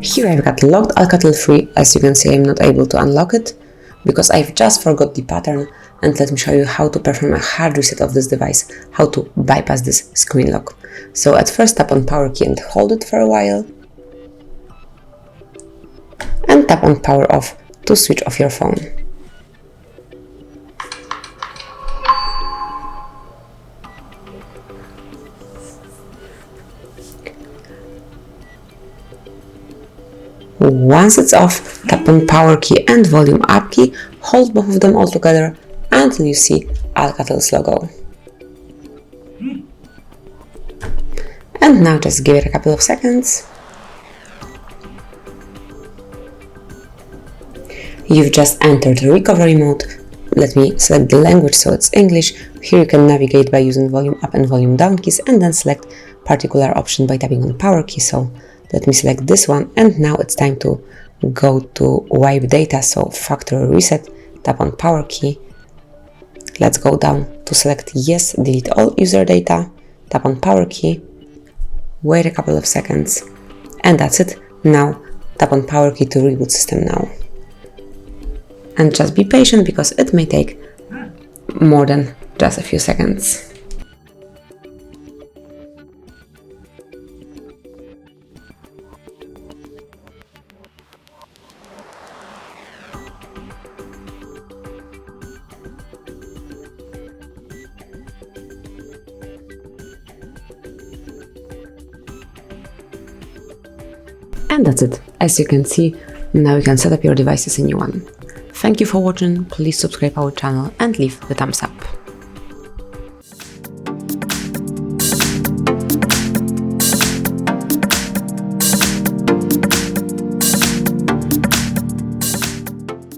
Here I've got locked ALCATEL 3. As you can see, I'm not able to unlock it because I've just forgot the pattern, and let me show you how to perform a hard reset of this device, how to bypass this screen lock. So at first tap on power key and hold it for a while, and tap on power off to switch off your phone. Once it's off, tap on power key and volume up key, hold both of them all together until you see ALCATEL's logo. And now just give it a couple of seconds. You've just entered recovery mode. Let me select the language so it's English. Here you can navigate by using volume up and volume down keys, and then select particular option by tapping on power key. So let me select this one, and now it's time to go to wipe data, so factory reset, tap on power key. Let's go down to select yes, delete all user data, tap on power key, wait a couple of seconds, and that's it. Now tap on power key to reboot system now. And just be patient because it may take more than just a few seconds. And that's it. As you can see, now you can set up your device as a new one. Thank you for watching, please subscribe our channel and leave the thumbs up.